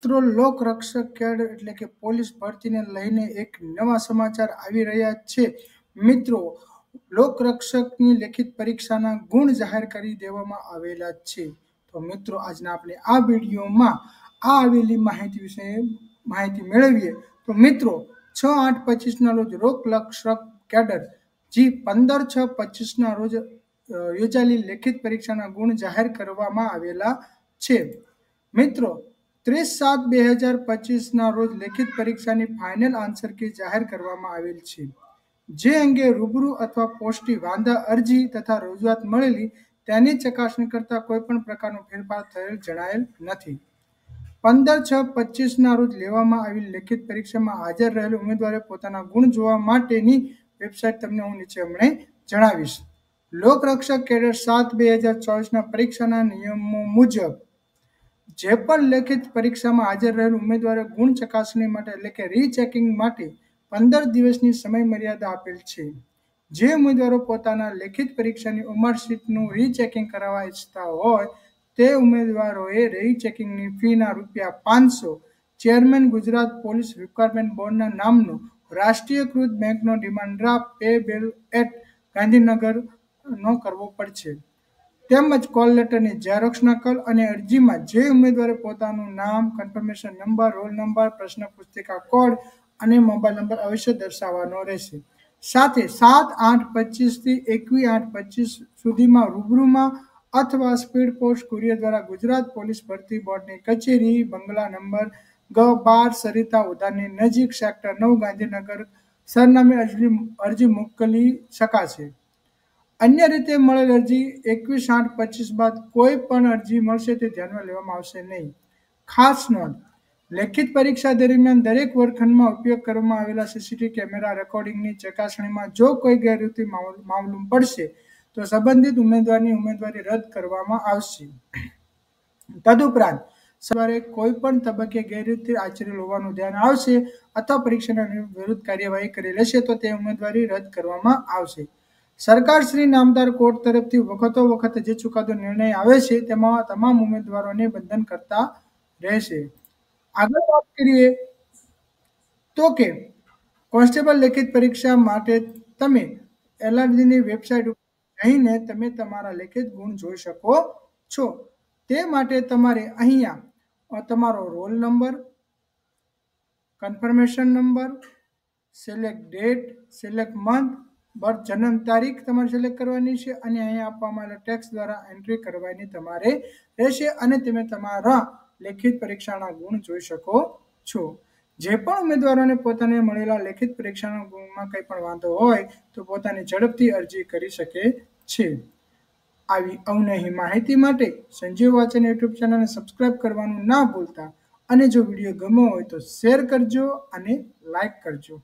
મિત્રો, લોકરક્ષક કેડ એટલે કે પોલીસ ભરતીને લઈને એક નવા સમાચાર આવી રહ્યા છે. મિત્રો, લોકરક્ષકની લેખિત પરીક્ષાના ગુણ જાહેર કરી દેવામાં આવેલા છે. તો મિત્રો, આજના આપણે આ વિડીયોમાં આ આવેલી માહિતી વિશે માહિતી મેળવીએ. તો મિત્રો, 6/8/25ના રોજ લોકરક્ષક કેડર જી 15/6/25ના રોજ યોજાયેલી લેખિત પરીક્ષાના ગુણ જાહેર કરવામાં આવેલા છે. મિત્રો, 30/7/2025ના રોજ લેખિત પરીક્ષાની ફાઇનલ આન્સર કી જાહેર કરવામાં આવેલ છે. જે અંગે રૂબરૂ અથવા પોસ્ટી વાંધા અરજી તથા રજૂઆત મળેલી તેની ચકાસણી કરતા કોઈ પણ પ્રકારનો ફેરફાર થયેલ જણાયેલ નથી. 15/6/25ના રોજ લેવામાં આવેલી લેખિત પરીક્ષામાં હાજર રહેલ ઉમેદવારે પોતાના ગુણ જોવા માટેની વેબસાઇટ તમને હું નીચે હમણે જણાવીશ. લોકરક્ષક કેડર 7/2024ના પરીક્ષાના નિયમો મુજબ જે પણ લેખિત પરીક્ષામાં હાજર રહેલ ઉમેદવારે ગુણ ચકાસણી માટે એટલે કે રીચેકિંગ માટે 15 દિવસની સમય મર્યાદા આપેલ છે. જે ઉમેદવારો પોતાના લેખિત પરીક્ષાની માર્કશીટનું રીચેકિંગ કરાવવા ઈચ્છતા હોય તે ઉમેદવારોએ રીચેકિંગની ફીના ₹500 ચેરમેન ગુજરાત પોલીસ રિક્વાયરમેન્ટ બોર્ડના નામનો રાષ્ટ્રીયકૃત બેંકનો ડિમાન્ડ ડ્રાફ્ટ પેબેલ એટ ગાંધીનગરનો કરવો પડશે. તેમજ કોલ લેટરની ઝેરોક્ષ નકલ અને અરજીમાં જે ઉમેદવારે પોતાનું નામ, કન્ફર્મેશન નંબર, રોલ નંબર, પ્રશ્ન પુસ્તિકા કોડ અને મોબાઈલ નંબર અવશ્ય દર્શાવવાનો રહેશે. સાથે 7/8/25 થી 21/8/25 સુધીમાં રૂબરૂમાં અથવા સ્પીડ પોસ્ટ કુરિયર દ્વારા ગુજરાત પોલીસ ભરતી બોર્ડની કચેરી, બંગલા નંબર G12 સરિતા ઉદ્યાનની નજીક, સેક્ટર 9 ગાંધીનગર સરનામે અરજી મોકલી શકાશે. અન્ય રીતે મળેલ અરજી 21/8/25 બાદ કોઈ પણ અરજી મળશે તે ધ્યાનમાં લેવામાં આવશે નહીં. ખાસ નોંધ: લેખિત પરીક્ષા દરમિયાન દરેક વર્ગખંડમાં ઉપયોગ કરવામાં આવેલા સીસીટીવી કેમેરા રેકોર્ડિંગની ચકાસણીમાં જો કોઈ ગેરરીતિ માલુમ પડશે તો સંબંધિત ઉમેદવારની ઉમેદવારી રદ કરવામાં આવશે. તદુપરાંત સવારે કોઈ પણ તબક્કે ગેરરીતિ આચરેલ હોવાનું ધ્યાન આવશે અથવા પરીક્ષાના વિરુદ્ધ કાર્યવાહી કરી લેશે તો તે ઉમેદવારી રદ કરવામાં આવશે. સરકારશ્રી નામદાર કોર્ટ તરફથી વખતે જે ચુકાદો નિર્ણય આવે છે તેમાં તમામ ઉમેદવારોને બંધન કરતા રહેશે. આગળ વાત કરીએ તો કે કોન્સ્ટેબલ લેખિત પરીક્ષા માટે તમે એલઆરડીની વેબસાઇટ ઉપર જઈને તમે તમારા લેખિત ગુણ જોઈ શકો છો. તે માટે તમારે અહીંયા તમારો roll number, confirmation number, select date, select month, birth જન્મ તારીખ તમારે સિલેક્ટ કરવાની છે અને અહીંયા આપવામાં આવેલા ટેક્સ્ટ દ્વારા એન્ટ્રી કરવાની તમારે રહેશે અને તમે તમારા લેખિત પરીક્ષાના ગુણ જોઈ શકો છો. જે પણ ઉમેદવારોને પોતાને મળેલા લેખિત પરીક્ષાના ગુણમાં કંઈ પણ વાંધો હોય તો પોતાની ઝડપથી અરજી કરી શકે છે. આવી અવનવી માહિતી માટે સંજીવ વાચન યુટ્યુબ ચેનલને સબસ્ક્રાઇબ કરવાનું ના ભૂલતા અને જો વિડીયો ગમ્યો હોય તો શેર કરજો અને લાઈક કરજો.